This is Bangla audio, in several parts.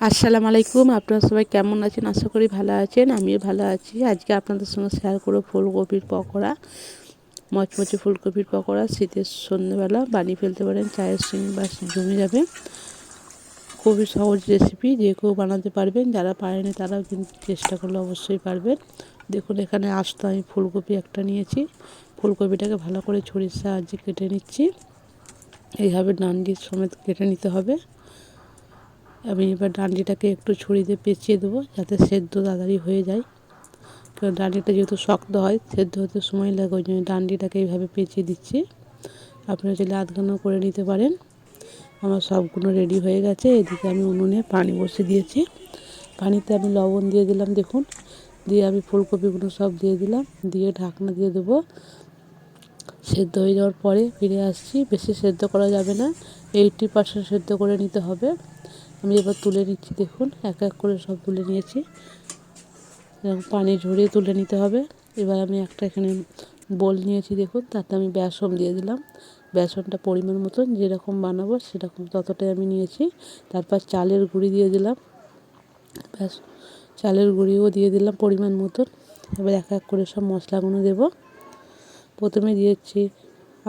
আসসালামু আলাইকুম। আপনারা সবাই কেমন আছেন? আশা করি ভালো আছেন। আমিও ভালো আছি। আজকে আপনাদের সঙ্গে শেয়ার করব ফুলকপির পকোড়া, মচমচে ফুলকপির পকোড়া। শীতের সন্ধ্যেবেলা বানিয়ে ফেলতে পারেন, চায়ের সঙ্গে বা জমে যাবে। খুবই সহজ রেসিপি, যে কেউ বানাতে পারবেন। যারা পারেনি তারাও কিন্তু চেষ্টা করলে অবশ্যই পারবেন। দেখুন, এখানে আস্ত আমি ফুলকপি একটা নিয়েছি। ফুলকপিটাকে ভালো করে ছুরির সাহায্যে কেটে নিচ্ছি। এইভাবে ডান্ডির সমেত কেটে নিতে হবে। আমি এবার ডান্ডিটাকে একটু ছুরি দিয়ে পেঁচিয়ে দেবো, যাতে সেদ্ধ তাড়াতাড়ি হয়ে যায়। কারণ ডান্ডিটা যেহেতু শক্ত হয়, সেদ্ধ হতে সময় লাগে, ওই জন্য ডান্ডিটাকে এইভাবে পেঁচিয়ে দিচ্ছি। আপনারা চাইলে আধঘানাও করে নিতে পারেন। আমার সবগুলো রেডি হয়ে গেছে। এদিকে আমি উনুনে পানি বসিয়ে দিয়েছি। পানিতে আমি লবণ দিয়ে দিলাম, দেখুন। দিয়ে আমি ফুলকপিগুলো সব দিয়ে দিলাম, দিয়ে ঢাকনা দিয়ে দেবো। সেদ্ধ হয়ে যাওয়ার পরে ফিরে আসছি। বেশি সেদ্ধ করা যাবে না, 80% সেদ্ধ করে নিতে হবে। আমি এবার তুলে নিচ্ছি, দেখুন এক এক করে সব তুলে নিয়েছি। এবং পানি ঝরিয়ে তুলে নিতে হবে। এবার আমি একটা এখানে বোল নিয়েছি, দেখুন, তাতে আমি বেসন দিয়ে দিলাম। বেসনটা পরিমাণ মতন, যেরকম বানাবো সেরকম ততটাই আমি নিয়েছি। তারপর চালের গুঁড়ি দিয়ে দিলাম, চালের গুঁড়িও দিয়ে দিলাম পরিমাণ মতন। এবার এক এক করে সব মশলাগুলো দেব। প্রথমে দিয়েছি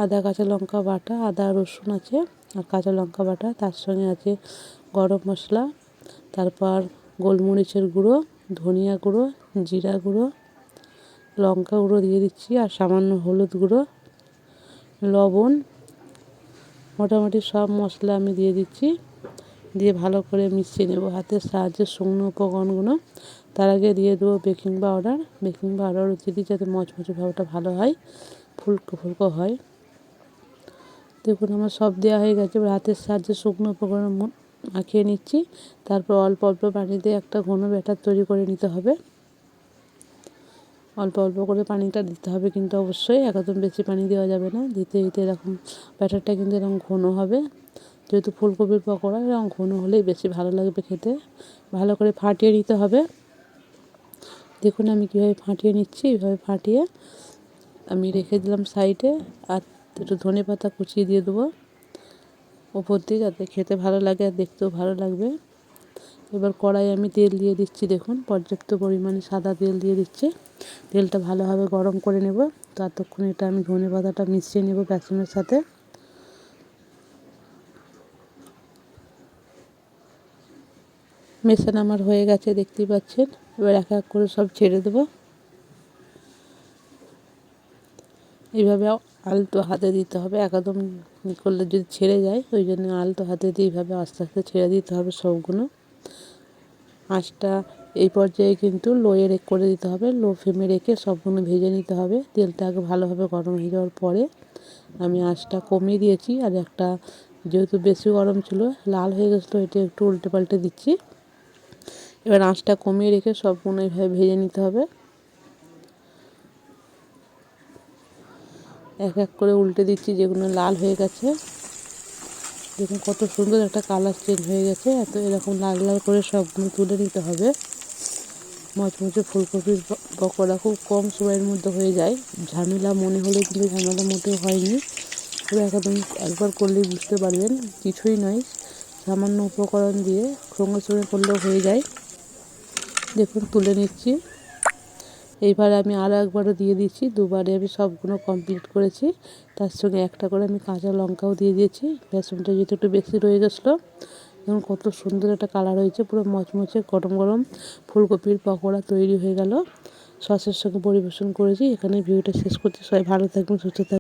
আদা কাঁচা লঙ্কা বাটা, আদা রসুন আছে আর কাঁচা লঙ্কা বাটা, তার সঙ্গে আছে গরম মশলা, তারপর গোলমরিচের গুঁড়ো, ধনিয়া গুঁড়ো, জিরা গুঁড়ো, লঙ্কা গুঁড়ো দিয়ে দিচ্ছি, আর সামান্য হলুদ গুঁড়ো, লবণ। মোটামুটি সব মশলা আমি দিয়ে দিচ্ছি। দিয়ে ভালো করে মিশিয়ে নেব হাতের সাহায্যে শুকনো উপকরণগুলো। তার আগে দিয়ে দেবো বেকিং পাউডার। বেকিং পাউডারও দিয়ে দিই, যাতে মচমচে ভাবটা ভালো হয়, ফুলকো ফুলকো হয়। দেখুন, আমার সব দেওয়া হয়ে গেছে। এবার হাতের সাহায্যে শুকনো উপকরণ মাখিয়ে নিচ্ছি। তারপর অল্প অল্প পানি দিয়ে একটা ঘন ব্যাটার তৈরি করে নিতে হবে। অল্প অল্প করে পানিটা দিতে হবে, কিন্তু অবশ্যই একদম বেশি পানি দেওয়া যাবে না। দিতে দিতে এরকম ব্যাটারটা কিন্তু এরকম ঘন হবে। যেহেতু ফুলকপির পকোড়া, এরকম ঘন হলেই বেশি ভালো লাগবে খেতে। ভালো করে ফাটিয়ে নিতে হবে। দেখুন আমি কীভাবে ফাটিয়ে নিচ্ছি। এইভাবে ফাটিয়ে আমি রেখে দিলাম সাইডে। আর একটু ধনেপাতা কুচিয়ে দিয়ে দেবো ওপর দিয়ে, যাতে খেতে ভালো লাগে আর দেখতেও ভালো লাগবে। এবার কড়াই আমি তেল দিয়ে দিচ্ছি, দেখুন পর্যাপ্ত পরিমাণে সাদা তেল দিয়ে দিচ্ছি। তেলটা ভালোভাবে গরম করে নেব। ততক্ষণ এটা আমি ধনেপাতাটা মিশিয়ে নেব বেসনের সাথে। মেশানো আমার হয়ে গেছে, দেখতেই পাচ্ছেন। এবার এক এক করে সব ছেড়ে দেবো। এইভাবে আলতো হাতে দিতে হবে, একদম করলে যদি ছেড়ে যায়, ওই জন্য আলতো হাতে দিয়ে এইভাবে আস্তে আস্তে ছেড়ে দিতে হবে সবগুলো। আঁচটা এই পর্যায়ে কিন্তু লোয়ে করে দিতে হবে। লো ফ্লেমে রেখে সবগুলো ভেজে নিতে হবে। তেলটা আগে ভালোভাবে গরম হয়ে যাওয়ার পরে আমি আঁচটা কমিয়ে দিয়েছি। আর একটা, যেহেতু বেশি গরম ছিল, লাল হয়ে গেছিলো, এটা একটু উল্টে পাল্টে দিচ্ছি। এবার আঁচটা কমিয়ে রেখে সবগুলো এইভাবে ভেজে নিতে হবে। এক এক করে উল্টে দিচ্ছি, যেগুলো লাল হয়ে গেছে। দেখুন কত সুন্দর একটা কালার চেঞ্জ হয়ে গেছে। এরকম লাল লাল করে সবগুলো তুলে নিতে হবে। মচমচে ফুলকপির পকোড়া খুব কম সময়ের মধ্যে হয়ে যায়। ঝামেলা মনে হলে কিন্তু ঝামেলা মোটেও হয়নি। পুরো একবার করলেই বুঝতে পারবেন, কিছুই নয়, সামান্য উপকরণ দিয়ে সঙ্গে সঙ্গে করলেও হয়ে যায়। দেখুন তুলে নিচ্ছি। এইবার আমি আরও একবারও দিয়ে দিচ্ছি। দুবারে আমি সবগুলো কমপ্লিট করেছি। তার সঙ্গে একটা করে আমি কাঁচা লঙ্কাও দিয়ে দিয়েছি। বেসনটা যেহেতু একটু বেশি রয়ে গেছিলো। এবং কত সুন্দর একটা কালার হয়েছে, পুরো মচমচে গরম গরম ফুলকপির পকোড়া তৈরি হয়ে গেল। সসের সঙ্গে পরিবেশন করেছি। এখানে ভিডিওটা শেষ করছি। সবাই ভালো থাকবেন, সুস্থ থাকবেন।